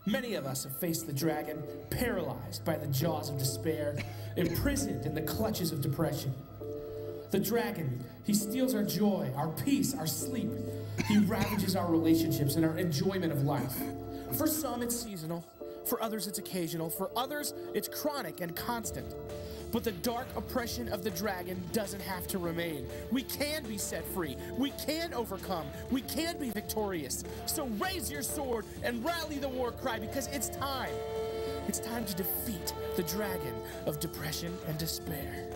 Many of us have faced the dragon, paralyzed by the jaws of despair, imprisoned in the clutches of depression. The dragon, he steals our joy, our peace, our sleep. He ravages our relationships and our enjoyment of life. For some, it's seasonal. For others, it's occasional. For others, it's chronic and constant. But the dark oppression of the dragon doesn't have to remain. We can be set free. We can overcome. We can be victorious. So raise your sword and rally the war cry, because it's time. It's time to defeat the dragon of depression and despair.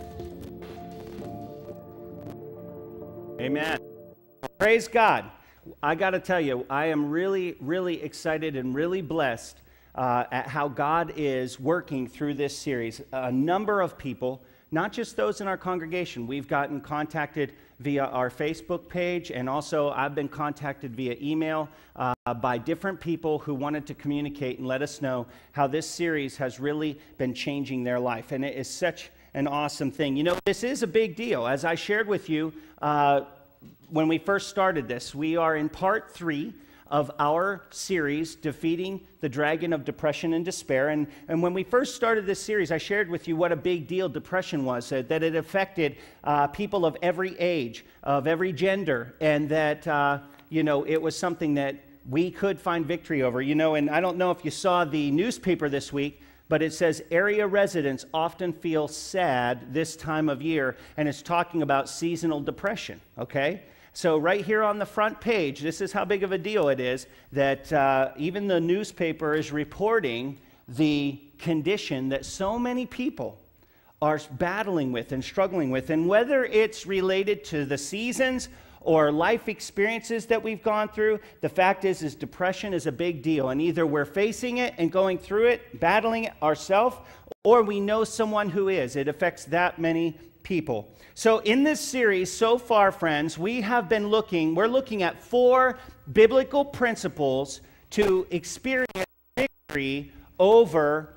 Amen. Praise God. I got to tell you, I am really, really excited and really blessed at how God is working through this series. A number of people, not just those in our congregation, we've gotten contacted via our Facebook page, and also I've been contacted via email by different people who wanted to communicate and let us know how this series has really been changing their life. And it is such an awesome thing. You know, this is a big deal. As I shared with you when we first started this, we are in part 3 of our series, Defeating the Dragon of Depression and Despair. And when we first started this series, I shared with you what a big deal depression was, that it affected people of every age, of every gender, and that, you know, it was something that we could find victory over. You know, and I don't know if you saw the newspaper this week, but it says area residents often feel sad this time of year, and it's talking about seasonal depression, okay? So right here on the front page, this is how big of a deal it is that even the newspaper is reporting the condition that so many people are battling with and struggling with. And whether it's related to the seasons or life experiences that we've gone through, the fact is depression is a big deal. And either we're facing it and going through it, battling it ourselves, or we know someone who is. It affects that many people. So in this series so far, friends, we're looking at 4 biblical principles to experience victory over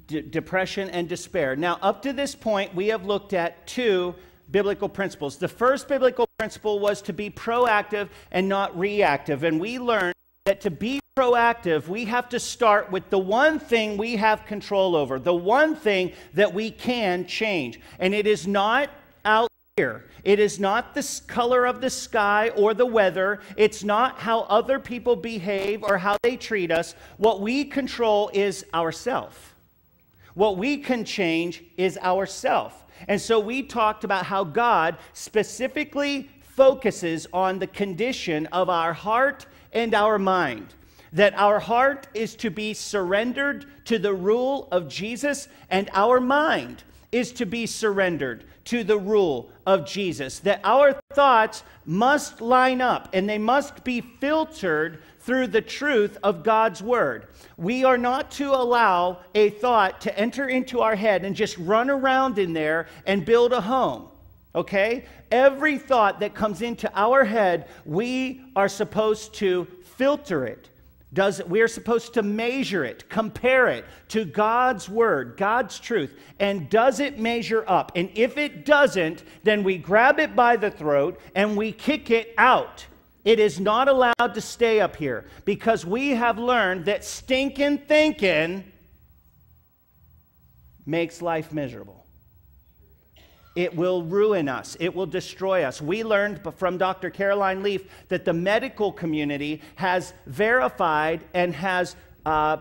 depression and despair. Now, up to this point, we have looked at 2 biblical principles. The first biblical principle was to be proactive and not reactive. And we learned that to be proactive, we have to start with the one thing we have control over, the one thing that we can change. And it is not out here. It is not the color of the sky or the weather. It's not how other people behave or how they treat us. What we control is ourselves. What we can change is ourselves. And so we talked about how God specifically focuses on the condition of our heart and our mind. That our heart is to be surrendered to the rule of Jesus, and our mind is to be surrendered to the rule of Jesus. That our thoughts must line up, and they must be filtered through the truth of God's Word. We are not to allow a thought to enter into our head and just run around in there and build a home. Okay? Every thought that comes into our head, we are supposed to filter it. We are supposed to measure it, compare it to God's Word, God's truth. And does it measure up? And if it doesn't, then we grab it by the throat and we kick it out. It is not allowed to stay up here, because we have learned that stinking thinking makes life miserable. It will ruin us. It will destroy us. We learned from Dr. Caroline Leaf that the medical community has verified and has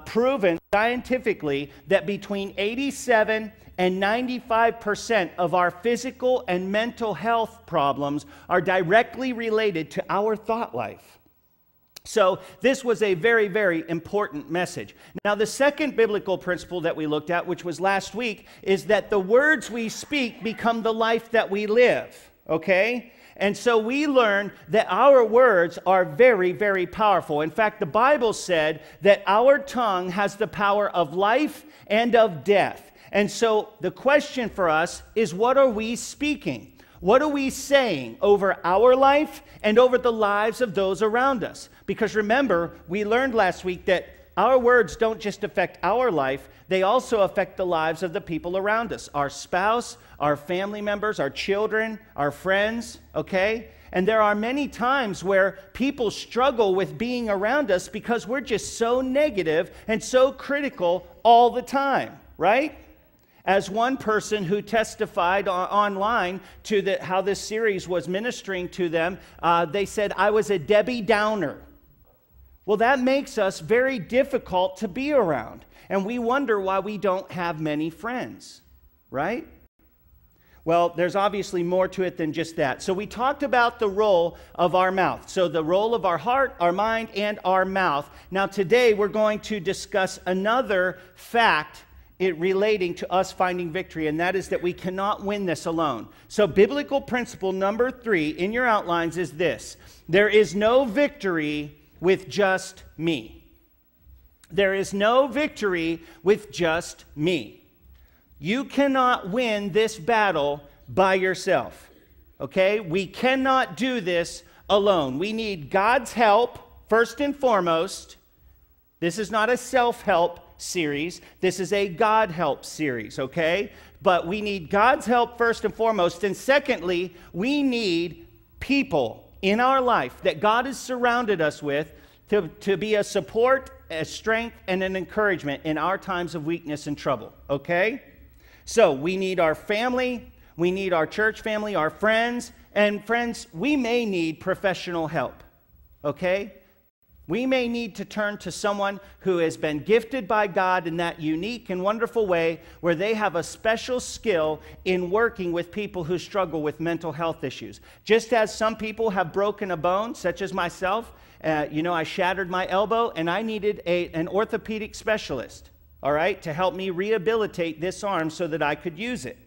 proven scientifically that between 87 and 95% of our physical and mental health problems are directly related to our thought life. So this was a very, very important message. Now, the second biblical principle that we looked at, which was last week, is that the words we speak become the life that we live, okay? And so we learned that our words are very, very powerful. In fact, the Bible said that our tongue has the power of life and of death. And so the question for us is, what are we speaking? What are we saying over our life and over the lives of those around us? Because remember, we learned last week that our words don't just affect our life, they also affect the lives of the people around us, our spouse, our family members, our children, our friends, okay? And there are many times where people struggle with being around us because we're just so negative and so critical all the time, right? As one person who testified online to how this series was ministering to them, they said, I was a Debbie Downer. Well, that makes us very difficult to be around. And we wonder why we don't have many friends, right? Well, there's obviously more to it than just that. So we talked about the role of our mouth. So the role of our heart, our mind, and our mouth. Now today we're going to discuss another fact relating to us finding victory, and that is that we cannot win this alone. So biblical principle number 3 in your outlines is this: there is no victory with just me. There is no victory with just me. You cannot win this battle by yourself, okay? We cannot do this alone. We need God's help first and foremost. This is not a self-help series. This is a God help series, okay? But we need God's help first and foremost. And secondly, we need people in our life that God has surrounded us with to be a support, a strength, and an encouragement in our times of weakness and trouble, okay? So we need our family, we need our church family, our friends, and friends, we may need professional help, okay? We may need to turn to someone who has been gifted by God in that unique and wonderful way where they have a special skill in working with people who struggle with mental health issues. Just as some people have broken a bone, such as myself, I shattered my elbow and I needed an orthopedic specialist, all right, to help me rehabilitate this arm so that I could use it.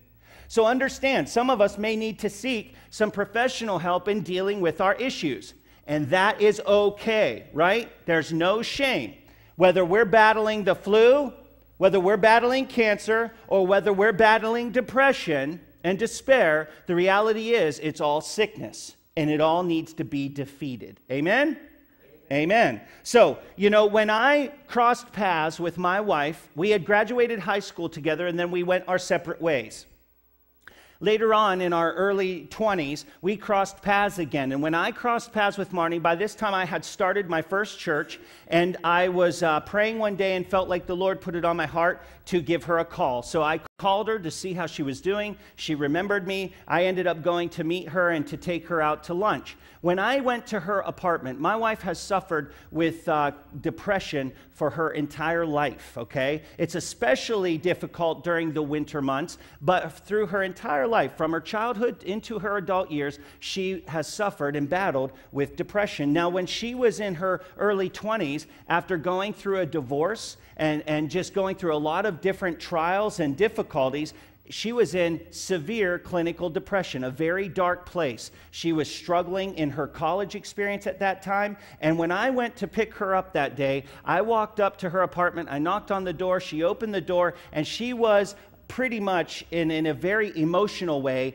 So understand, some of us may need to seek some professional help in dealing with our issues. And that is okay, right? There's no shame. Whether we're battling the flu, whether we're battling cancer, or whether we're battling depression and despair, the reality is it's all sickness, and it all needs to be defeated. Amen? Amen. So, when I crossed paths with my wife, we had graduated high school together, and then we went our separate ways. Later on in our early 20s, we crossed paths again. And when I crossed paths with Marnie, by this time I had started my first church, and I was praying one day and felt like the Lord put it on my heart to give her a call. So I called her to see how she was doing. She remembered me. I ended up going to meet her and to take her out to lunch. When I went to her apartment, my wife has suffered with depression for her entire life, okay? It's especially difficult during the winter months, but through her entire life, from her childhood into her adult years, she has suffered and battled with depression. Now, when she was in her early 20s, after going through a divorce and just going through a lot of different trials and difficulties, she was in severe clinical depression, a very dark place. She was struggling in her college experience at that time. And when I went to pick her up that day, I walked up to her apartment. I knocked on the door. She opened the door, and she was pretty much in a very emotional way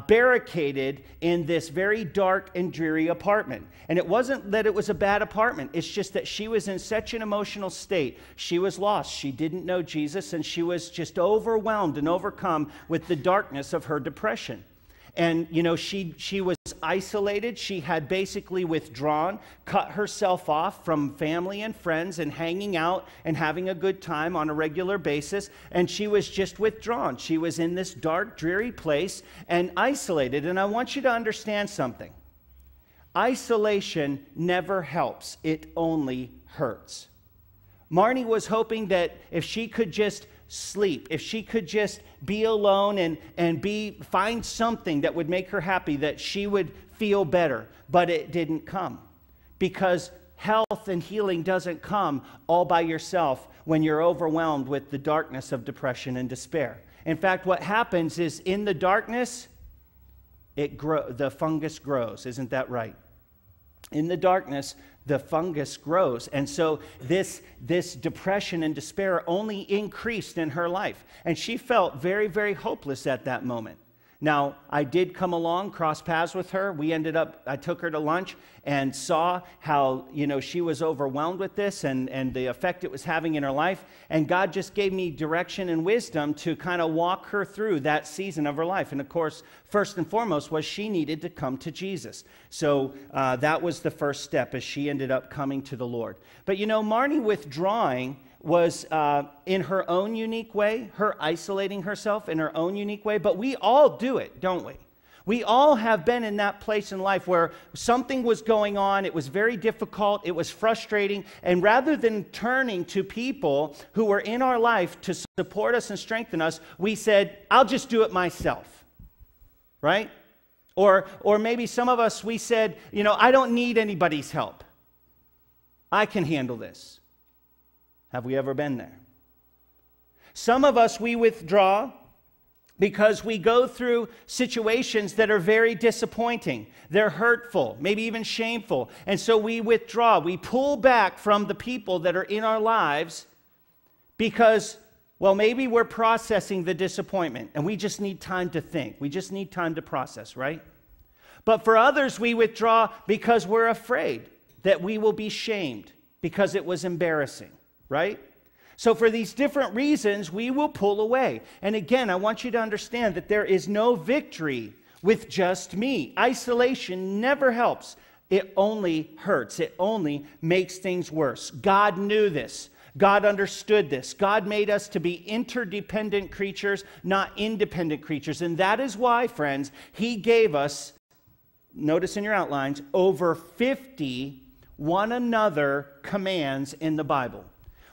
barricaded in this very dark and dreary apartment. And it wasn't that it was a bad apartment. It's just that she was in such an emotional state. She was lost. She didn't know Jesus, and she was just overwhelmed and overcome with the darkness of her depression. And, she was isolated. She had basically withdrawn, cut herself off from family and friends and hanging out and having a good time on a regular basis. And she was just withdrawn. She was in this dark, dreary place and isolated. And I want you to understand something. Isolation never helps. It only hurts. Marnie was hoping that if she could just sleep, if she could just be alone and find something that would make her happy, that she would feel better. But it didn't come, because health and healing doesn't come all by yourself when you're overwhelmed with the darkness of depression and despair. In fact, what happens is in the darkness, the fungus grows. Isn't that right? In the darkness, the fungus grows. And so this depression and despair only increased in her life. And she felt very, very hopeless at that moment. Now, I did come along, cross paths with her. I took her to lunch and saw how, she was overwhelmed with this and the effect it was having in her life. And God just gave me direction and wisdom to kind of walk her through that season of her life. And of course, first and foremost was she needed to come to Jesus. So that was the first step as she ended up coming to the Lord. But Marnie withdrawing was in her own unique way, her isolating herself in her own unique way, but we all do it, don't we? We all have been in that place in life where something was going on, it was very difficult, it was frustrating, and rather than turning to people who were in our life to support us and strengthen us, we said, I'll just do it myself, right? Or maybe some of us, we said, I don't need anybody's help. I can handle this. Have we ever been there? Some of us, we withdraw because we go through situations that are very disappointing. They're hurtful, maybe even shameful. And so we withdraw. We pull back from the people that are in our lives because, maybe we're processing the disappointment and we just need time to think. We just need time to process, right? But for others, we withdraw because we're afraid that we will be shamed because it was embarrassing. Right? So for these different reasons, we will pull away. And again, I want you to understand that there is no victory with just me. Isolation never helps. It only hurts. It only makes things worse. God knew this. God understood this. God made us to be interdependent creatures, not independent creatures. And that is why, friends, He gave us, notice in your outlines, over 50 one another commands in the Bible.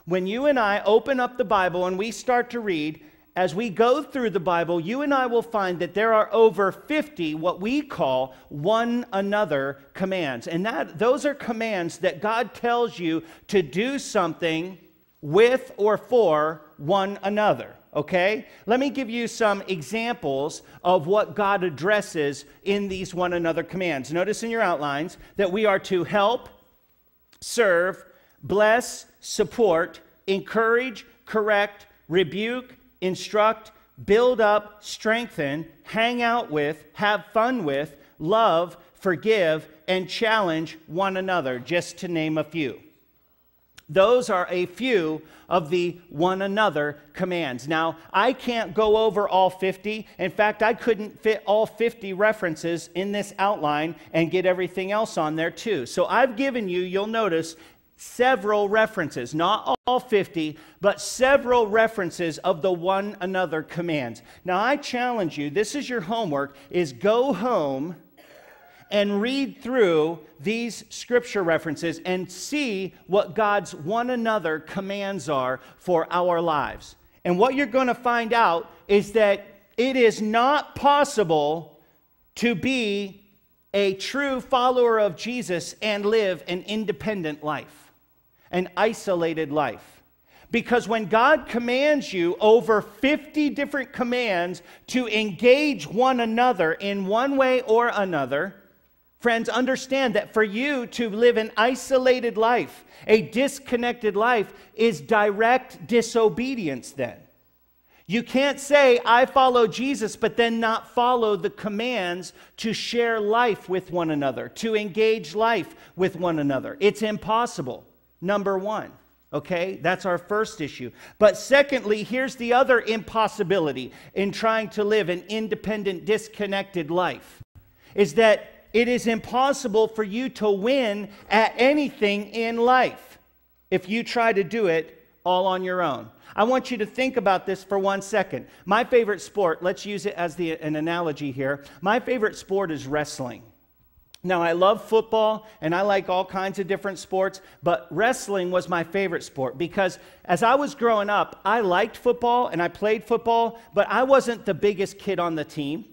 When you and I open up the Bible and we start to read, as we go through the Bible, you and I will find that there are over 50 what we call one another commands. And those are commands that God tells you to do something with or for one another. Okay? Let me give you some examples of what God addresses in these one another commands. Notice in your outlines that we are to help, serve, bless, support, encourage, correct, rebuke, instruct, build up, strengthen, hang out with, have fun with, love, forgive, and challenge one another, just to name a few. Those are a few of the one another commands. Now, I can't go over all 50. In fact, I couldn't fit all 50 references in this outline and get everything else on there too. So I've given you, you'll notice, several references, not all 50, but several references of the one another commands. Now, I challenge you, this is your homework, is go home and read through these scripture references and see what God's one another commands are for our lives. And what you're going to find out is that it is not possible to be a true follower of Jesus and live an independent life, an isolated life. Because when God commands you over 50 different commands to engage one another in one way or another, friends, understand that for you to live an isolated life, a disconnected life, is direct disobedience then. You can't say, I follow Jesus, but then not follow the commands to share life with one another, to engage life with one another. It's impossible, number one. Okay, that's our first issue. But secondly, here's the other impossibility in trying to live an independent, disconnected life, is that it is impossible for you to win at anything in life if you try to do it all on your own. I want you to think about this for 1 second. My favorite sport, let's use it as an analogy here. My favorite sport is wrestling. Now, I love football and I like all kinds of different sports, but wrestling was my favorite sport because as I was growing up, I liked football and I played football, but I wasn't the biggest kid on the team.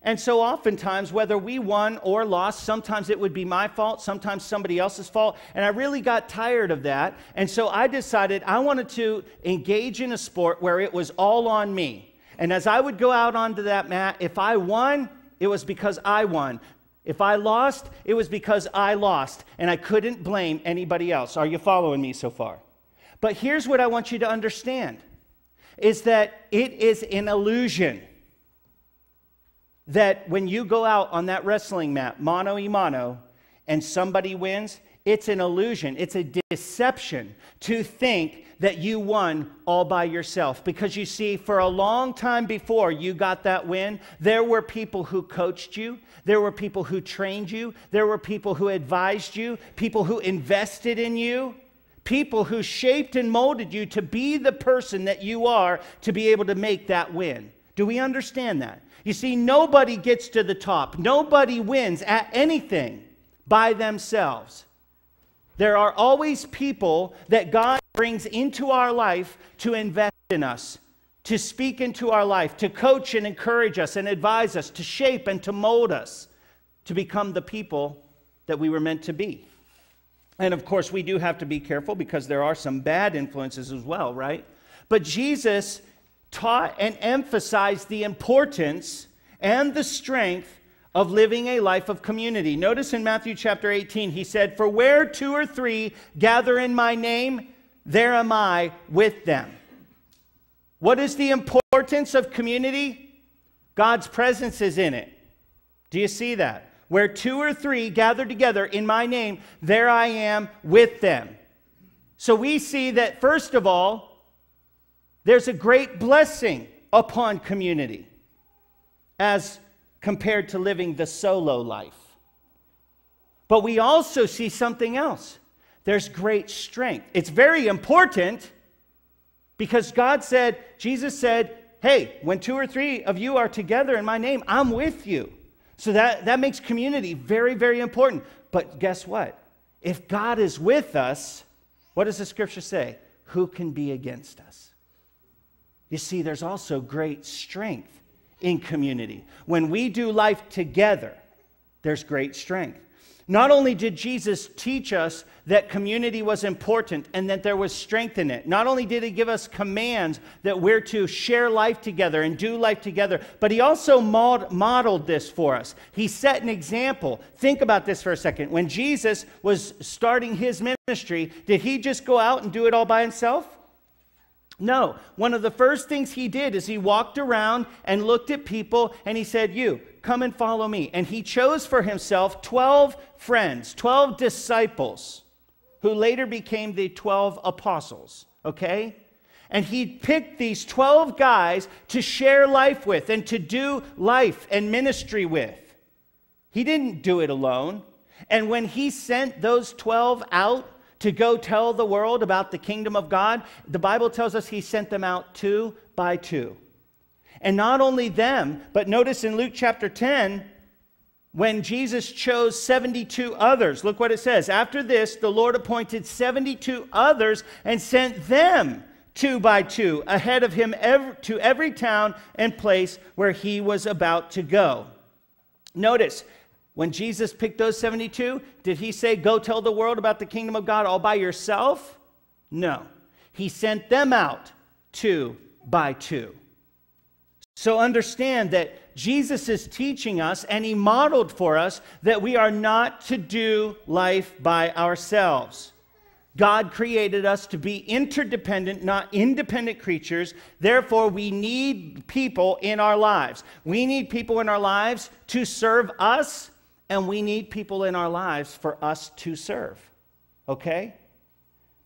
And so oftentimes, whether we won or lost, sometimes it would be my fault, sometimes somebody else's fault, and I really got tired of that. And so I decided I wanted to engage in a sport where it was all on me. And as I would go out onto that mat, if I won, it was because I won. If I lost, it was because I lost, and I couldn't blame anybody else. Are you following me so far? But here's what I want you to understand, is that it is an illusion. that when you go out on that wrestling mat, mano a mano, and somebody wins, it's an illusion. It's a deception to think that you won all by yourself. Because you see, for a long time before you got that win, there were people who coached you. There were people who trained you. There were people who advised you, people who invested in you, people who shaped and molded you to be the person that you are to be able to make that win. Do we understand that? You see, nobody gets to the top. Nobody wins at anything by themselves. There are always people that God brings into our life to invest in us, to speak into our life, to coach and encourage us and advise us, to shape and to mold us, to become the people that we were meant to be. And of course, we do have to be careful because there are some bad influences as well, right? But Jesus taught and emphasized the importance and the strength of living a life of community. Notice in Matthew chapter 18, he said, "For where 2 or 3 gather in my name, there am I with them." What is the importance of community? God's presence is in it. Do you see that? Where 2 or 3 gather together in my name, there I am with them. So we see that, first of all, there's a great blessing upon community as compared to living the solo life. But we also see something else. There's great strength. It's very important because Jesus said, hey, when 2 or 3 of you are together in my name, I'm with you. So that makes community very, very important. But guess what? If God is with us, what does the scripture say? Who can be against us? You see, there's also great strength in community. When we do life together, there's great strength. Not only did Jesus teach us that community was important and that there was strength in it, not only did he give us commands that we're to share life together and do life together, but he also modeled this for us. He set an example. Think about this for a second. When Jesus was starting his ministry, did he just go out and do it all by himself? No. One of the first things he did is he walked around and looked at people and he said, "You, come and follow me." And he chose for himself 12 friends, 12 disciples, who later became the 12 apostles, okay? And he picked these 12 guys to share life with and to do life and ministry with. He didn't do it alone. And when he sent those 12 out to go tell the world about the kingdom of God, the Bible tells us he sent them out 2 by 2. And not only them, but notice in Luke chapter 10, when Jesus chose 72 others, look what it says. After this, the Lord appointed 72 others and sent them 2 by 2 ahead of him to every town and place where he was about to go. Notice, when Jesus picked those 72, did he say, go tell the world about the kingdom of God all by yourself? No. He sent them out 2 by 2. So understand that Jesus is teaching us, and he modeled for us, that we are not to do life by ourselves. God created us to be interdependent, not independent creatures. Therefore, we need people in our lives. We need people in our lives to serve us, and we need people in our lives for us to serve. Okay?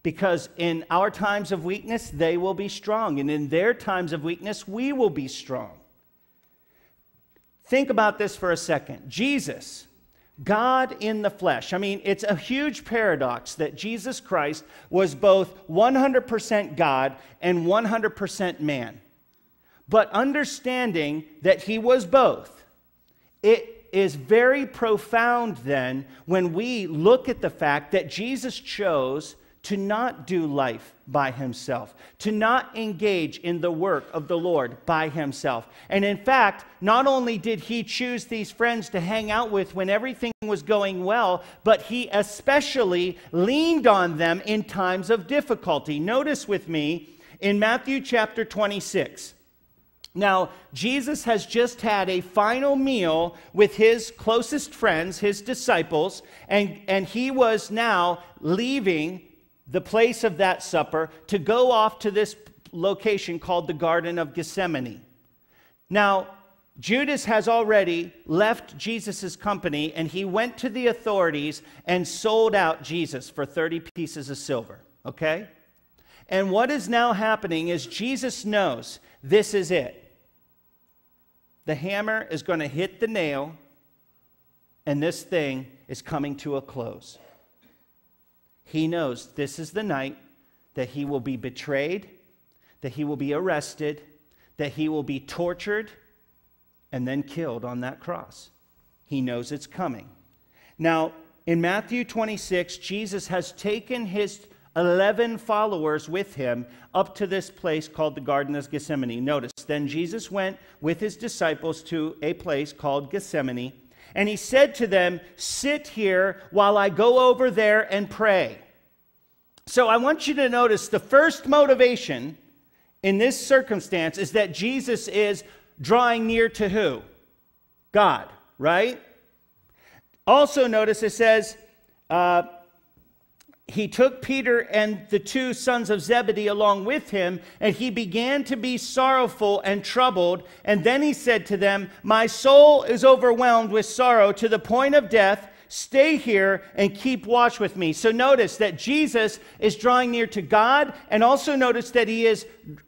Because in our times of weakness, they will be strong. And in their times of weakness, we will be strong. Think about this for a second. Jesus, God in the flesh. I mean, it's a huge paradox that Jesus Christ was both 100% God and 100% man. But understanding that he was both, it is very profound then when we look at the fact that Jesus chose to not do life by himself, to not engage in the work of the Lord by himself. And in fact, not only did he choose these friends to hang out with when everything was going well, but he especially leaned on them in times of difficulty. Notice with me in Matthew chapter 26. Now, Jesus has just had a final meal with his closest friends, his disciples, and he was now leaving the place of that supper to go off to this location called the Garden of Gethsemane. Now, Judas has already left Jesus' company, and he went to the authorities and sold out Jesus for 30 pieces of silver, okay? And what is now happening is Jesus knows this is it. The hammer is going to hit the nail, and this thing is coming to a close. He knows this is the night that he will be betrayed, that he will be arrested, that he will be tortured, and then killed on that cross. He knows it's coming. Now, in Matthew 26, Jesus has taken his 11 followers with him up to this place called the Garden of Gethsemane. Notice, then Jesus went with his disciples to a place called Gethsemane, and he said to them, "Sit here while I go over there and pray." So I want you to notice the first motivation in this circumstance is that Jesus is drawing near to who? God, right? Also notice it says, he took Peter and the two sons of Zebedee along with him, and he began to be sorrowful and troubled. And then he said to them, "My soul is overwhelmed with sorrow to the point of death. Stay here and keep watch with me." So notice that Jesus is drawing near to God, and also notice that he is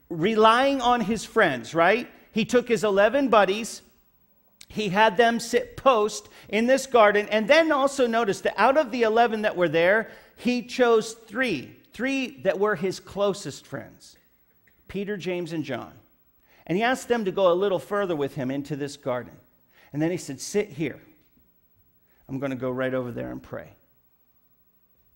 relying on his friends, right? He took his 11 buddies, he had them sit post in this garden, and then also notice that out of the 11 that were there, he chose three that were his closest friends, Peter, James, and John. And he asked them to go a little further with him into this garden. And then he said, "Sit here. I'm going to go right over there and pray."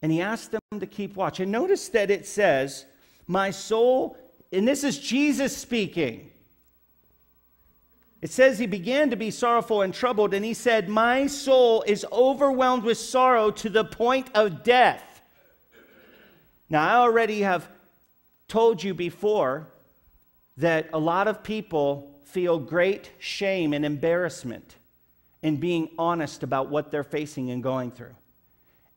And he asked them to keep watch. And notice that it says, "My soul," and this is Jesus speaking. It says he began to be sorrowful and troubled, and he said, "My soul is overwhelmed with sorrow to the point of death." Now, I already have told you before that a lot of people feel great shame and embarrassment in being honest about what they're facing and going through.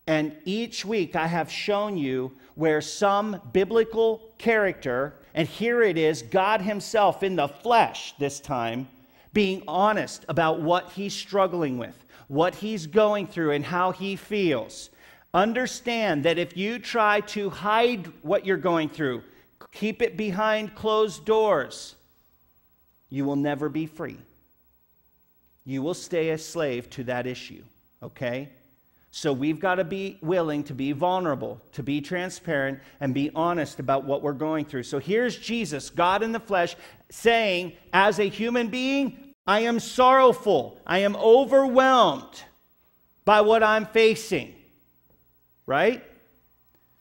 And each week I have shown you where some biblical character, and here it is, God himself in the flesh this time, being honest about what he's struggling with, what he's going through, and how he feels. Understand that if you try to hide what you're going through, keep it behind closed doors, you will never be free. You will stay a slave to that issue, okay? So we've got to be willing to be vulnerable, to be transparent, and be honest about what we're going through. So here's Jesus, God in the flesh, saying, as a human being, I am sorrowful. I am overwhelmed by what I'm facing, right?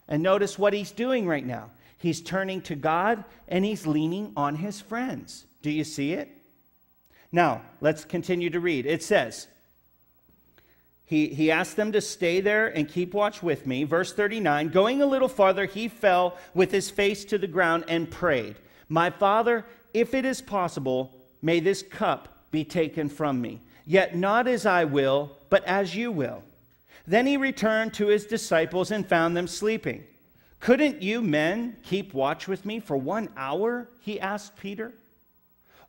And notice what he's doing right now. He's turning to God, and he's leaning on his friends. Do you see it? Now, let's continue to read. It says, he asked them to stay there and keep watch with me. Verse 39, going a little farther, he fell with his face to the ground and prayed, "My Father, if it is possible, may this cup be taken from me. Yet not as I will, but as you will." Then he returned to his disciples and found them sleeping. "Couldn't you men keep watch with me for 1 hour?" he asked Peter.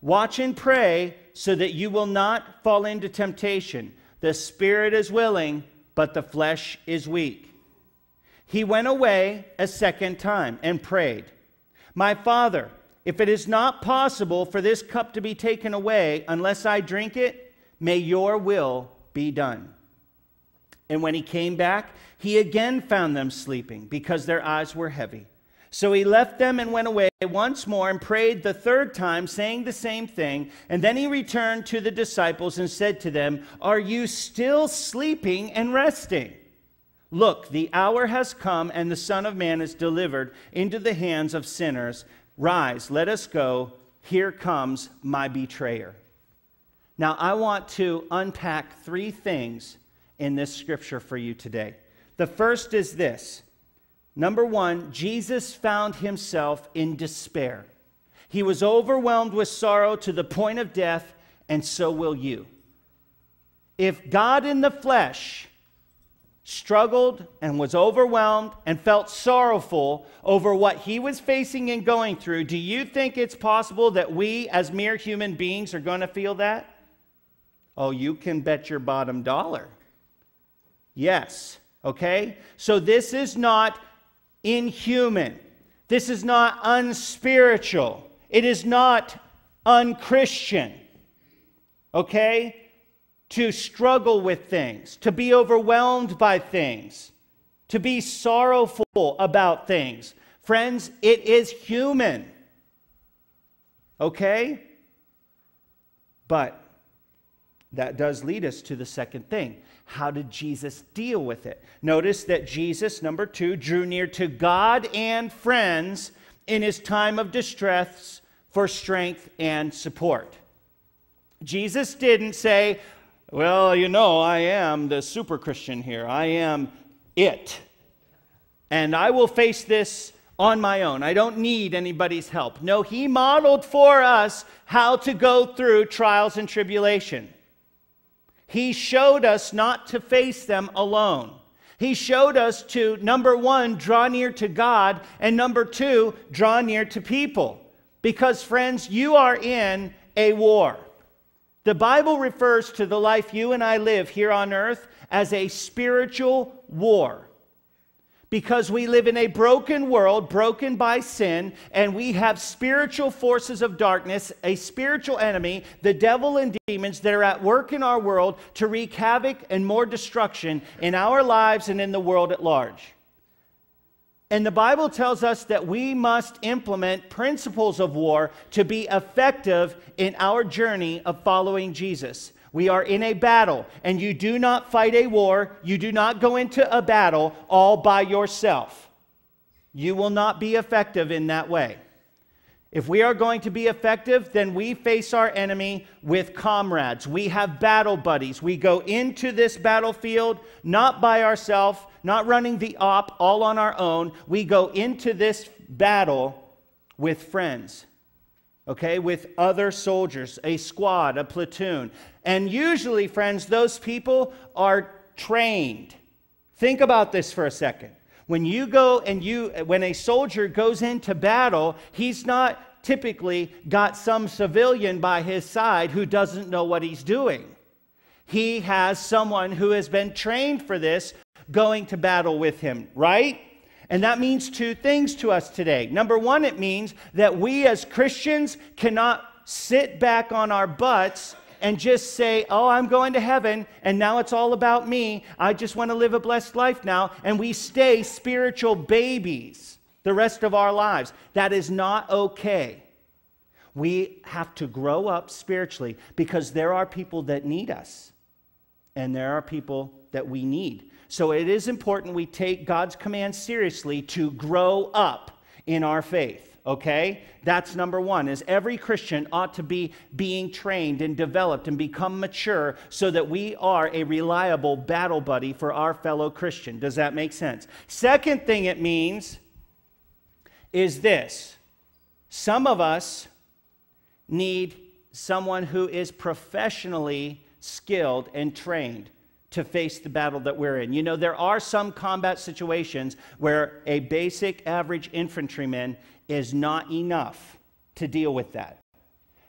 "Watch and pray so that you will not fall into temptation. The spirit is willing, but the flesh is weak." He went away a second time and prayed, "My Father, if it is not possible for this cup to be taken away unless I drink it, may your will be done." And when he came back, he again found them sleeping because their eyes were heavy. So he left them and went away once more and prayed the third time, saying the same thing. And then he returned to the disciples and said to them, "Are you still sleeping and resting? Look, the hour has come and the Son of Man is delivered into the hands of sinners. Rise, let us go. Here comes my betrayer." Now, I want to unpack 3 things in this scripture for you today. The first is this. Number 1, Jesus found himself in despair. He was overwhelmed with sorrow to the point of death, and so will you. If God in the flesh struggled and was overwhelmed and felt sorrowful over what he was facing and going through, do you think it's possible that we as mere human beings are going to feel that? Oh, you can bet your bottom dollar. Yes, okay? So this is not inhuman. This is not unspiritual. It is not unchristian, okay? To struggle with things, to be overwhelmed by things, to be sorrowful about things. Friends, it is human, okay? But that does lead us to the second thing. How did Jesus deal with it? Notice that Jesus, number 2, drew near to God and friends in his time of distress for strength and support. Jesus didn't say, well, you know, I am the super Christian here. I am it. And I will face this on my own. I don't need anybody's help. No, he modeled for us how to go through trials and tribulation. He showed us not to face them alone. He showed us to, number 1, draw near to God, and number 2, draw near to people. Because, friends, you are in a war. The Bible refers to the life you and I live here on earth as a spiritual war. Because we live in a broken world, broken by sin, and we have spiritual forces of darkness, a spiritual enemy, the devil and demons that are at work in our world to wreak havoc and more destruction in our lives and in the world at large. And the Bible tells us that we must implement principles of war to be effective in our journey of following Jesus. We are in a battle, and you do not fight a war, you do not go into a battle all by yourself. You will not be effective in that way. If we are going to be effective, then we face our enemy with comrades. We have battle buddies. We go into this battlefield not by ourselves, not running the op all on our own. We go into this battle with friends. Okay, with other soldiers, a squad, a platoon. And usually, friends, those people are trained. Think about this for a second. When when a soldier goes into battle, he's not typically got some civilian by his side who doesn't know what he's doing. He has someone who has been trained for this going to battle with him, right? And that means 2 things to us today. Number 1, it means that we as Christians cannot sit back on our butts and just say, oh, I'm going to heaven, and now it's all about me. I just want to live a blessed life now. And we stay spiritual babies the rest of our lives. That is not okay. We have to grow up spiritually because there are people that need us, and there are people that we need. So it is important we take God's command seriously to grow up in our faith, okay? That's number 1, is every Christian ought to be being trained and developed and become mature so that we are a reliable battle buddy for our fellow Christian. Does that make sense? Second thing it means is this. Some of us need someone who is professionally skilled and trained to face the battle that we're in. You know, there are some combat situations where a basic average infantryman is not enough to deal with that.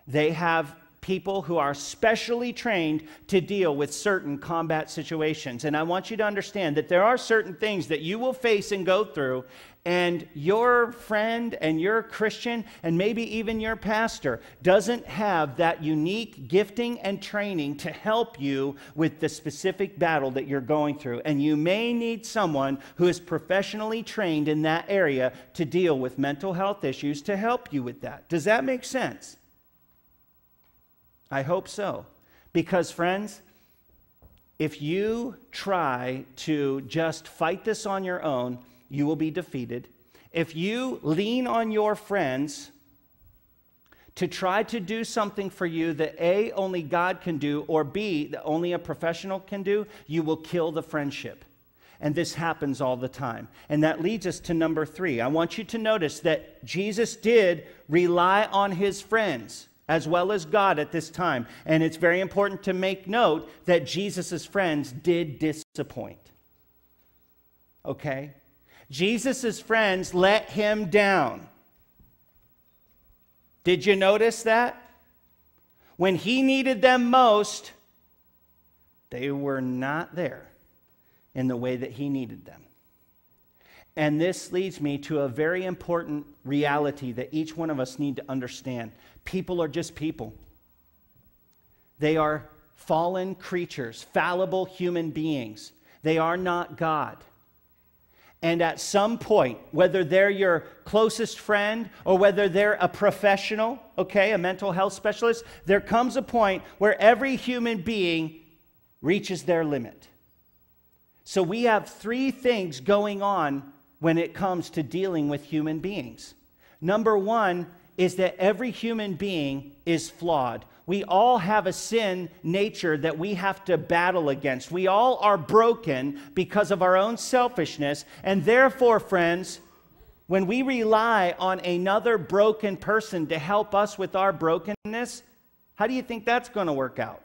They have people who are specially trained to deal with certain combat situations. And I want you to understand that there are certain things that you will face and go through, and your friend and your Christian and maybe even your pastor doesn't have that unique gifting and training to help you with the specific battle that you're going through. And you may need someone who is professionally trained in that area to deal with mental health issues to help you with that. Does that make sense? I hope so. Because, friends, if you try to just fight this on your own, you will be defeated. If you lean on your friends to try to do something for you that A, only God can do, or B, that only a professional can do, you will kill the friendship. And this happens all the time. And that leads us to number 3. I want you to notice that Jesus did rely on his friends as well as God at this time. And it's very important to make note that Jesus' friends did disappoint. Okay? Jesus' friends let him down. Did you notice that? When he needed them most, They were not there in the way that he needed them. And this leads me to a very important reality that each one of us need to understand. People are just people. They are fallen creatures, fallible human beings. They are not God. And at some point, whether they're your closest friend or whether they're a professional, okay, a mental health specialist, there comes a point where every human being reaches their limit. So we have three things going on when it comes to dealing with human beings. Number one is that every human being is flawed. We all have a sin nature that we have to battle against. We all are broken because of our own selfishness. And therefore, friends, when we rely on another broken person to help us with our brokenness, how do you think that's going to work out?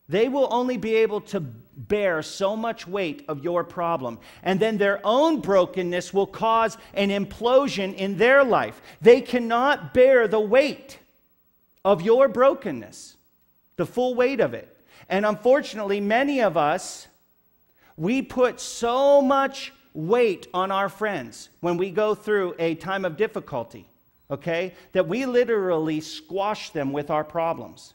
They will only be able to bear so much weight of your problem. And then their own brokenness will cause an implosion in their life. They cannot bear the weight of your brokenness, the full weight of it. And unfortunately, many of us, we put so much weight on our friends when we go through a time of difficulty, okay, that we literally squash them with our problems.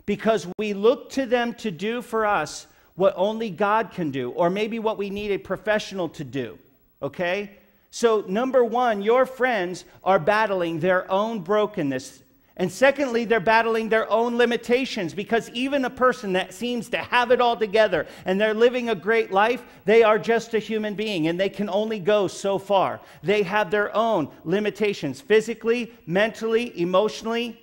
Because we look to them to do for us what only God can do, or maybe what we need a professional to do, okay? So number one, your friends are battling their own brokenness. And secondly, they're battling their own limitations, because even a person that seems to have it all together and they're living a great life, they are just a human being and they can only go so far. They have their own limitations, physically, mentally, emotionally,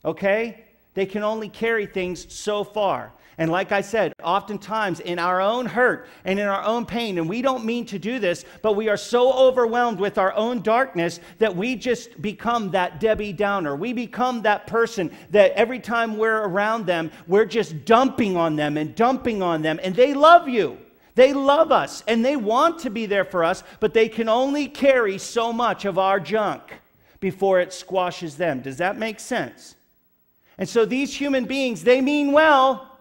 okay? They can only carry things so far. And like I said, oftentimes in our own hurt and in our own pain, and we don't mean to do this, but we are so overwhelmed with our own darkness that we just become that Debbie Downer. We become that person that every time we're around them, we're just dumping on them, and they love you. They love us, and they want to be there for us, but they can only carry so much of our junk before it squashes them. Does that make sense? And so these human beings, they mean well,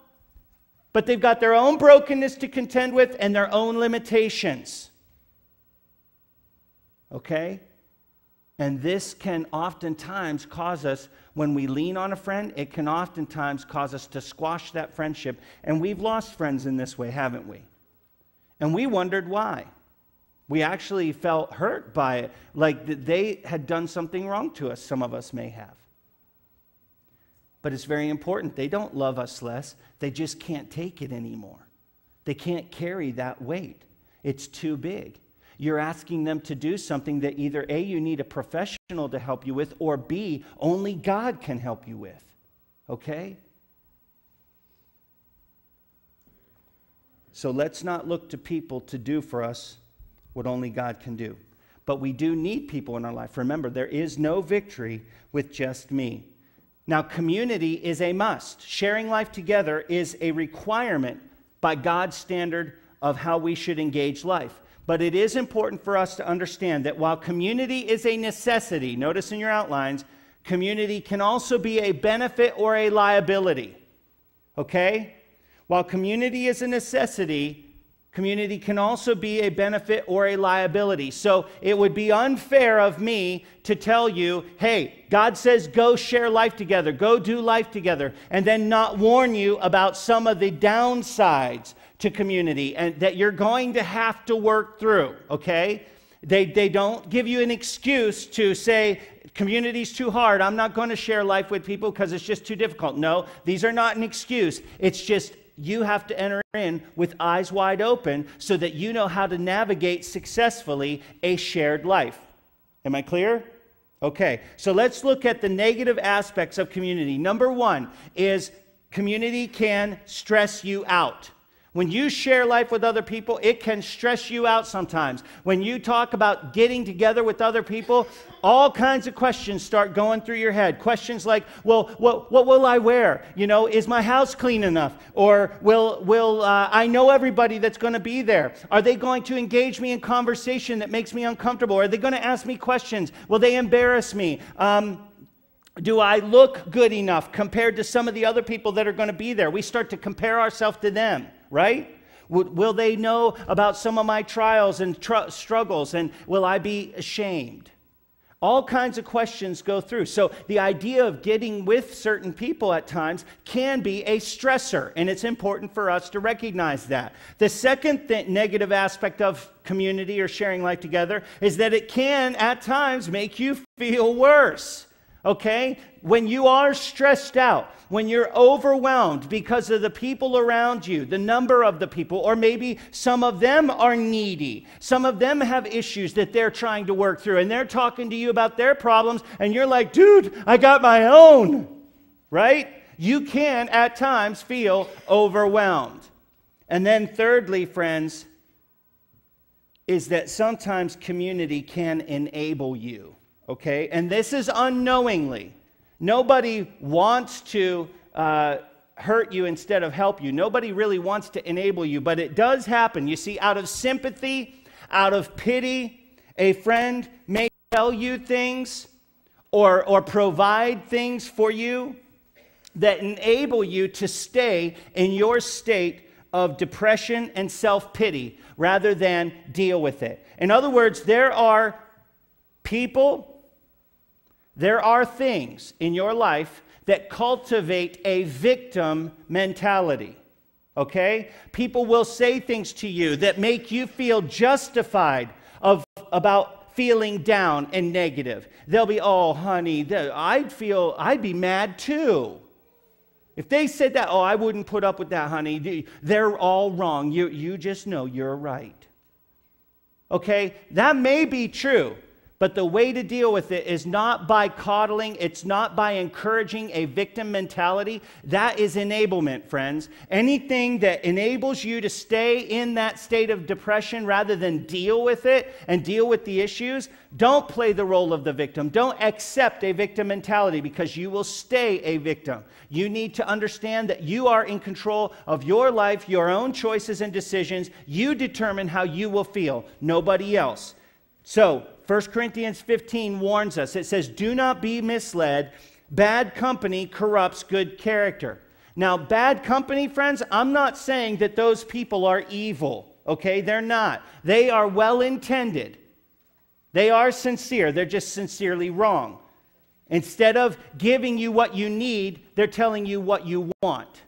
but they've got their own brokenness to contend with and their own limitations. Okay? And this can oftentimes cause us, when we lean on a friend, it can oftentimes cause us to squash that friendship. And we've lost friends in this way, haven't we? And we wondered why. We actually felt hurt by it, like that they had done something wrong to us, some of us may have. But it's very important. They don't love us less. They just can't take it anymore. They can't carry that weight. It's too big. You're asking them to do something that either A, you need a professional to help you with, or B, only God can help you with. Okay? So let's not look to people to do for us what only God can do. But we do need people in our life. Remember, there is no victory with just me. Now, community is a must. Sharing life together is a requirement by God's standard of how we should engage life. But it is important for us to understand that while community is a necessity, notice in your outlines, community can also be a benefit or a liability. Okay? While community is a necessity, community can also be a benefit or a liability. So it would be unfair of me to tell you, hey, God says go share life together, go do life together, and then not warn you about some of the downsides to community and that you're going to have to work through, okay? They don't give you an excuse to say, community's too hard, I'm not going to share life with people because it's just too difficult. No, these are not an excuse. It's just you have to enter in with eyes wide open so that you know how to navigate successfully a shared life. Am I clear? Okay, so let's look at the negative aspects of community. Number one is community can stress you out. When you share life with other people, it can stress you out sometimes. When you talk about getting together with other people, all kinds of questions start going through your head. Questions like, well, what will I wear? You know, is my house clean enough? Or will I know everybody that's going to be there? Are they going to engage me in conversation that makes me uncomfortable? Are they going to ask me questions? Will they embarrass me? Do I look good enough compared to some of the other people that are going to be there? We start to compare ourselves to them, right? Will they know about some of my trials and struggles, and will I be ashamed? All kinds of questions go through. So the idea of getting with certain people at times can be a stressor, and it's important for us to recognize that. The second negative aspect of community or sharing life together is that it can at times make you feel worse. Okay? When you are stressed out, when you're overwhelmed because of the people around you, the number of the people, or maybe some of them are needy. Some of them have issues that they're trying to work through, and they're talking to you about their problems, and you're like, dude, I got my own, right? You can at times feel overwhelmed. And then thirdly, friends, is that sometimes community can enable you. Okay, and this is unknowingly. Nobody wants to hurt you instead of help you. Nobody really wants to enable you, but it does happen. You see, out of sympathy, out of pity, a friend may tell you things or provide things for you that enable you to stay in your state of depression and self-pity rather than deal with it. In other words, there are people, there are things in your life that cultivate a victim mentality, okay? People will say things to you that make you feel justified about feeling down and negative. They'll be, oh, honey, I'd be mad too. If they said that, oh, I wouldn't put up with that, honey. They're all wrong. You just know you're right. Okay? That may be true. But the way to deal with it is not by coddling. It's not by encouraging a victim mentality. That is enablement, friends. Anything that enables you to stay in that state of depression rather than deal with it and deal with the issues, don't play the role of the victim. Don't accept a victim mentality because you will stay a victim. You need to understand that you are in control of your life, your own choices and decisions. You determine how you will feel, nobody else. So, 1 Corinthians 15 warns us. It says, do not be misled. Bad company corrupts good character. Now, bad company, friends, I'm not saying that those people are evil. Okay, they're not. They are well-intended. They are sincere. They're just sincerely wrong. Instead of giving you what you need, they're telling you what you want.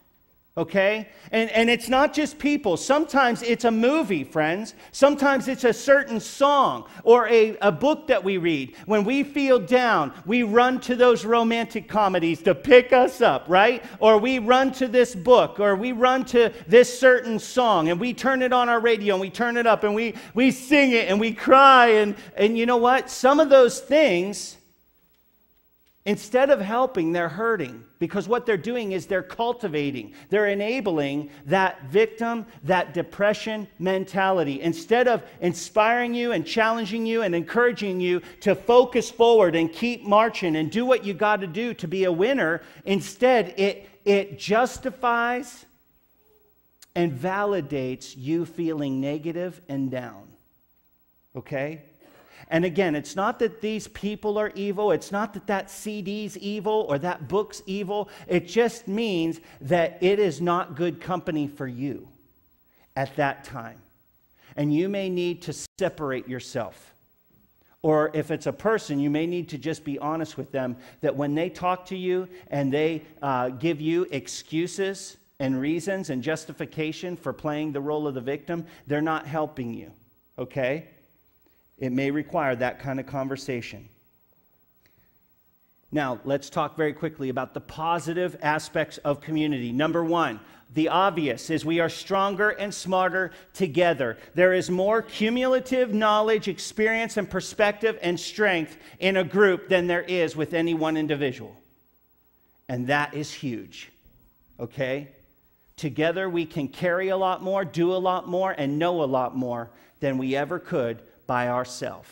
Okay? And it's not just people. Sometimes it's a movie, friends. Sometimes it's a certain song or a book that we read. When we feel down, we run to those romantic comedies to pick us up, right? Or we run to this book, or we run to this certain song, and we turn it on our radio, and we turn it up, and we sing it, and we cry, and you know what? Some of those things, instead of helping, they're hurting, because what they're doing is they're cultivating, they're enabling that victim, that depression mentality. Instead of inspiring you and challenging you and encouraging you to focus forward and keep marching and do what you got to do to be a winner, instead it justifies and validates you feeling negative and down. Okay? And again, it's not that these people are evil. It's not that that CD's evil or that book's evil. It just means that it is not good company for you at that time. And you may need to separate yourself. Or if it's a person, you may need to just be honest with them that when they talk to you and they give you excuses and reasons and justification for playing the role of the victim, they're not helping you. Okay? It may require that kind of conversation. Now, let's talk very quickly about the positive aspects of community. Number one, the obvious is we are stronger and smarter together. There is more cumulative knowledge, experience, and perspective and strength in a group than there is with any one individual. And that is huge, okay? Together we can carry a lot more, do a lot more, and know a lot more than we ever could by ourselves.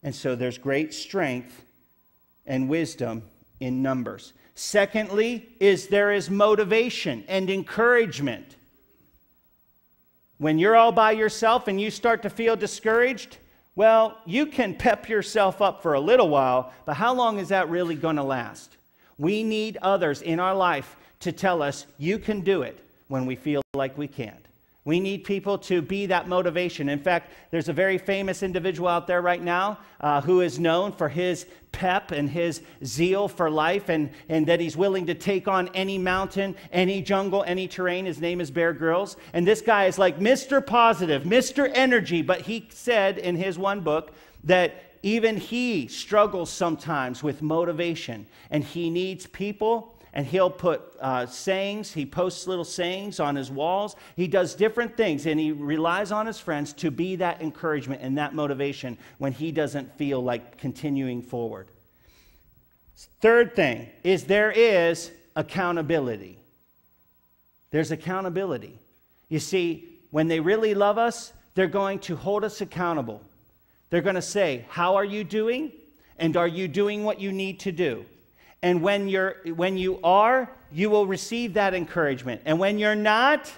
And so there's great strength and wisdom in numbers. Secondly, there is motivation and encouragement. When you're all by yourself and you start to feel discouraged, Well, you can pep yourself up for a little while, but how long is that really going to last? We need others in our life to tell us, you can do it, when we feel like we can't. We need people to be that motivation. In fact, there's a very famous individual out there right now who is known for his pep and his zeal for life, and that he's willing to take on any mountain, any jungle, any terrain. His name is Bear Grylls. And this guy is like Mr. Positive, Mr. Energy. But he said in his one book that even he struggles sometimes with motivation, and he needs people. And he'll put sayings, he posts little sayings on his walls. He does different things, and he relies on his friends to be that encouragement and that motivation when he doesn't feel like continuing forward. Third thing is there is accountability. There's accountability. You see, when they really love us, they're going to hold us accountable. They're going to say, how are you doing? And are you doing what you need to do? And when you are, you will receive that encouragement. And when you're not,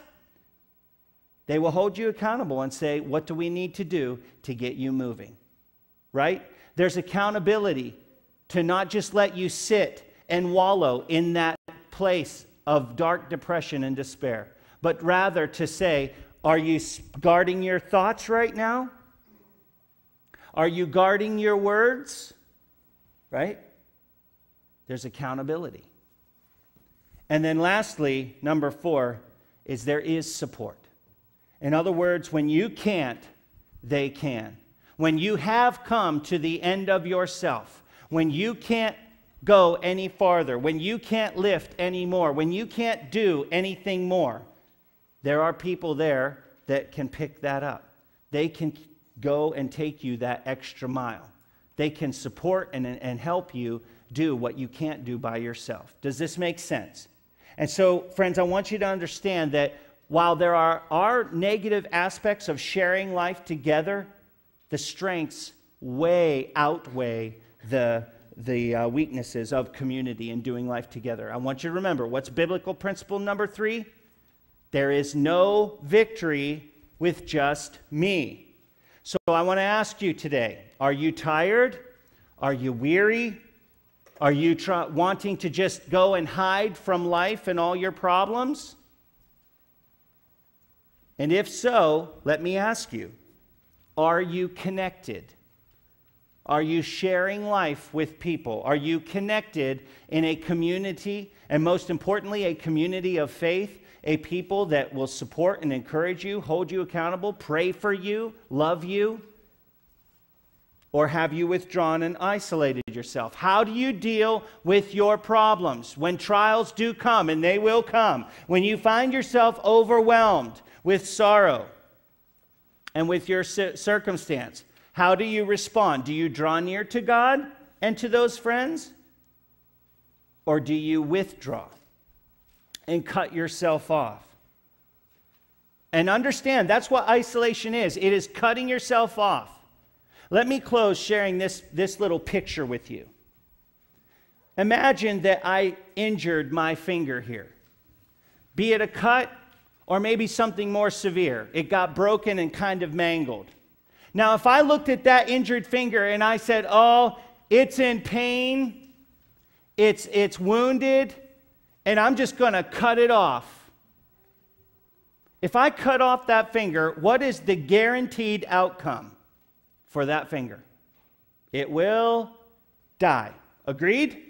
they will hold you accountable and say, what do we need to do to get you moving? Right? There's accountability to not just let you sit and wallow in that place of dark depression and despair, but rather to say, are you guarding your thoughts right now? Are you guarding your words? Right? There's accountability. And then lastly, number 4, is there is support. In other words, when you can't, they can. When you have come to the end of yourself, when you can't go any farther, when you can't lift anymore, when you can't do anything more, there are people there that can pick that up. They can go and take you that extra mile. They can support and help you do what you can't do by yourself. Does this make sense? And so, friends, I want you to understand that while there are negative aspects of sharing life together, the strengths way outweigh the weaknesses of community and doing life together. I want you to remember, what's biblical principle number 3? There is no victory with just me. So I want to ask you today, are you tired? Are you weary? Are you wanting to just go and hide from life and all your problems? And if so, let me ask you, are you connected? Are you sharing life with people? Are you connected in a community, and most importantly, a community of faith, a people that will support and encourage you, hold you accountable, pray for you, love you? Or have you withdrawn and isolated yourself? How do you deal with your problems when trials do come, and they will come? When you find yourself overwhelmed with sorrow and with your circumstance, how do you respond? Do you draw near to God and to those friends? Or do you withdraw and cut yourself off? And understand, that's what isolation is. It is cutting yourself off. Let me close sharing this little picture with you. Imagine that I injured my finger here. Be it a cut or maybe something more severe. It got broken and kind of mangled. Now, if I looked at that injured finger and I said, oh, it's in pain, it's wounded, and I'm just going to cut it off. If I cut off that finger, what is the guaranteed outcome for that finger? It will die. Agreed?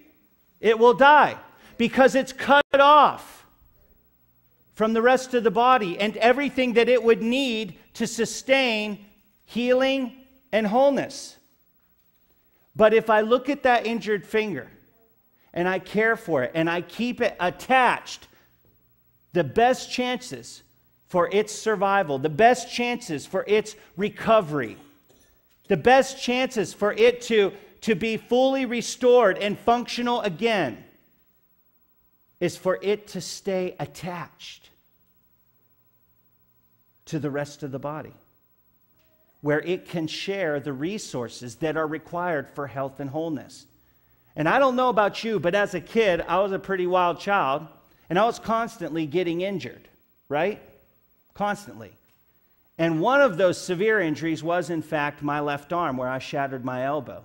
It will die because it's cut off from the rest of the body and everything that it would need to sustain healing and wholeness. But if I look at that injured finger and I care for it and I keep it attached, the best chances for its survival, the best chances for its recovery, the best chances for it to be fully restored and functional again is for it to stay attached to the rest of the body, where it can share the resources that are required for health and wholeness. And I don't know about you, but as a kid, I was a pretty wild child, and I was constantly getting injured, right? Constantly. And one of those severe injuries was, in fact, my left arm, where I shattered my elbow.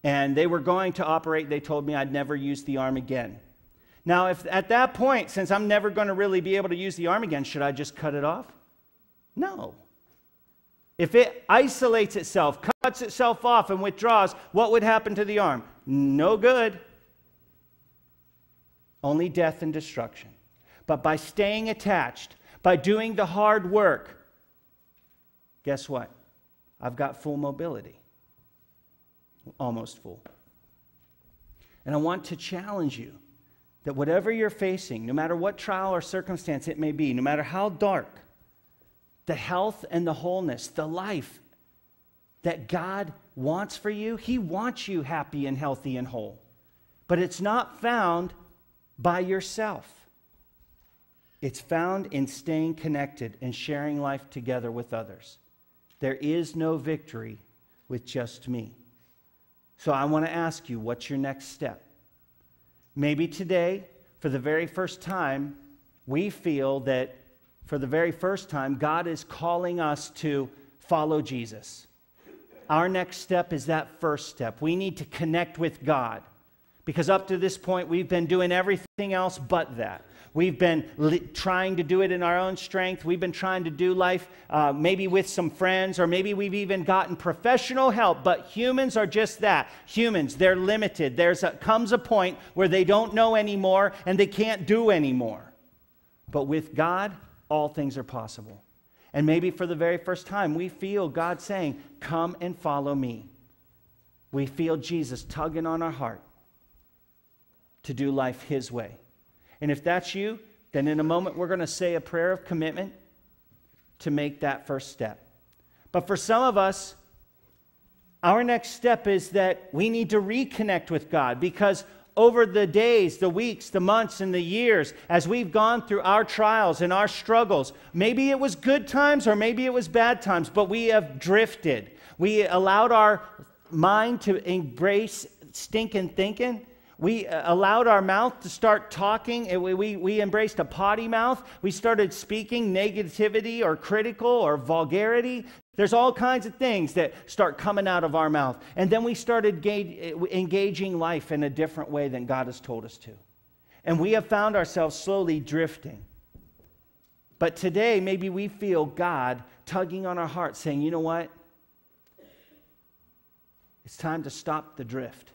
And they were going to operate. They told me I'd never use the arm again. Now, if at that point, since I'm never going to really be able to use the arm again, should I just cut it off? No. If it isolates itself, cuts itself off, and withdraws, what would happen to the arm? No good. Only death and destruction. But by staying attached, by doing the hard work, guess what? I've got full mobility. Almost full. And I want to challenge you that whatever you're facing, no matter what trial or circumstance it may be, no matter how dark, the health and the wholeness, the life that God wants for you, He wants you happy and healthy and whole. But it's not found by yourself. It's found in staying connected and sharing life together with others. There is no victory with just me. So I want to ask you, what's your next step? Maybe today, for the very first time, we feel that for the very first time, God is calling us to follow Jesus. Our next step is that first step. We need to connect with God. Because up to this point, we've been doing everything else but that. We've been trying to do it in our own strength. We've been trying to do life maybe with some friends, or maybe we've even gotten professional help. But humans are just that. Humans, they're limited. Comes a point where they don't know anymore and they can't do anymore. But with God, all things are possible. And maybe for the very first time, we feel God saying, come and follow me. We feel Jesus tugging on our heart to do life His way. And if that's you, then in a moment we're going to say a prayer of commitment to make that first step. But for some of us, our next step is that we need to reconnect with God, because over the days, the weeks, the months, and the years, as we've gone through our trials and our struggles, maybe it was good times or maybe it was bad times, but we have drifted. We allowed our mind to embrace stinking thinking. We allowed our mouth to start talking. We embraced a potty mouth. We started speaking negativity or critical or vulgarity. There's all kinds of things that start coming out of our mouth. And then we started engaging life in a different way than God has told us to. And we have found ourselves slowly drifting. But today, maybe we feel God tugging on our hearts, saying, you know what? It's time to stop the drift.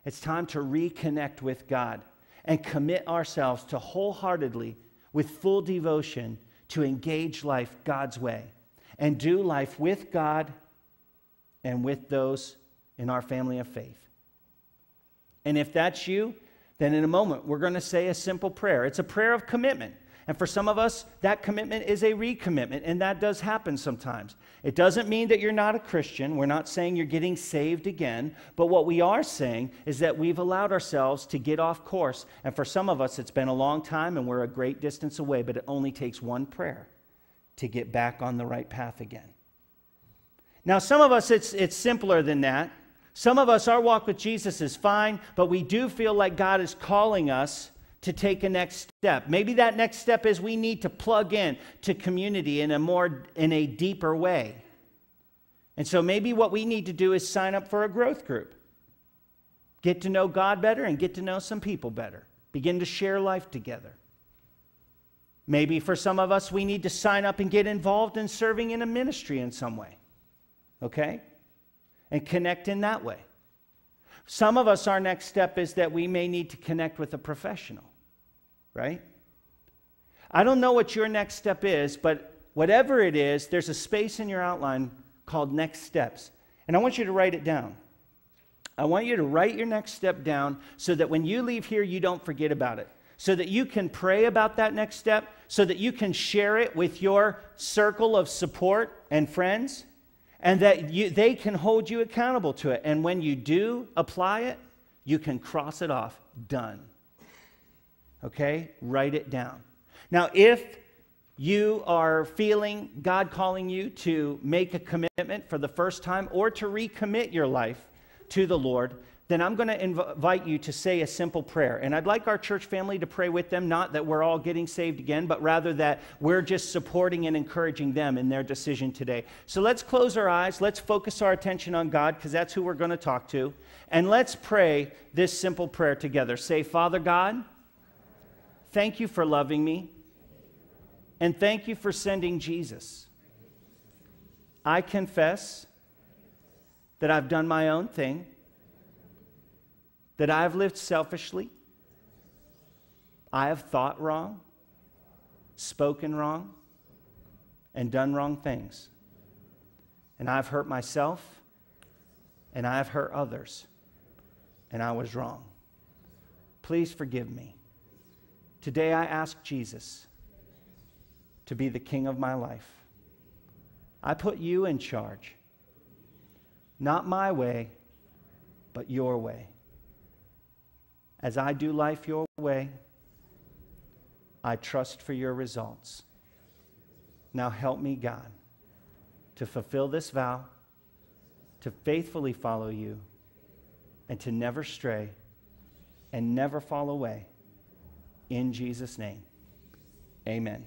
It's time to reconnect with God and commit ourselves to wholeheartedly, with full devotion, to engage life God's way and do life with God and with those in our family of faith. And if that's you, then in a moment we're going to say a simple prayer. It's a prayer of commitment. And for some of us, that commitment is a recommitment, and that does happen sometimes. It doesn't mean that you're not a Christian. We're not saying you're getting saved again. But what we are saying is that we've allowed ourselves to get off course. And for some of us, it's been a long time, and we're a great distance away, but it only takes one prayer to get back on the right path again. Now, some of us, it's simpler than that. Some of us, our walk with Jesus is fine, but we do feel like God is calling us to take a next step. Maybe that next step is we need to plug in to community in a deeper way. And so maybe what we need to do is sign up for a growth group. Get to know God better and get to know some people better. Begin to share life together. Maybe for some of us, we need to sign up and get involved in serving in a ministry in some way. Okay? And connect in that way. Some of us, our next step is that we may need to connect with a professional. Right? I don't know what your next step is, but whatever it is, there's a space in your outline called next steps. And I want you to write it down. I want you to write your next step down so that when you leave here, you don't forget about it. So that you can pray about that next step, so that you can share it with your circle of support and friends, and that they can hold you accountable to it. And when you do apply it, you can cross it off. Done. Okay? Write it down. Now, if you are feeling God calling you to make a commitment for the first time or to recommit your life to the Lord, then I'm going to invite you to say a simple prayer. And I'd like our church family to pray with them, not that we're all getting saved again, but rather that we're just supporting and encouraging them in their decision today. So let's close our eyes. Let's focus our attention on God, because that's who we're going to talk to. And let's pray this simple prayer together. Say, Father God, thank you for loving me, and thank you for sending Jesus. I confess that I've done my own thing, that I have lived selfishly, I have thought wrong, spoken wrong, and done wrong things. And I've hurt myself, and I have hurt others, and I was wrong. Please forgive me. Today I ask Jesus to be the king of my life. I put you in charge. Not my way, but your way. As I do life your way, I trust for your results. Now help me, God, to fulfill this vow, to faithfully follow you, and to never stray and never fall away. In Jesus' name, amen.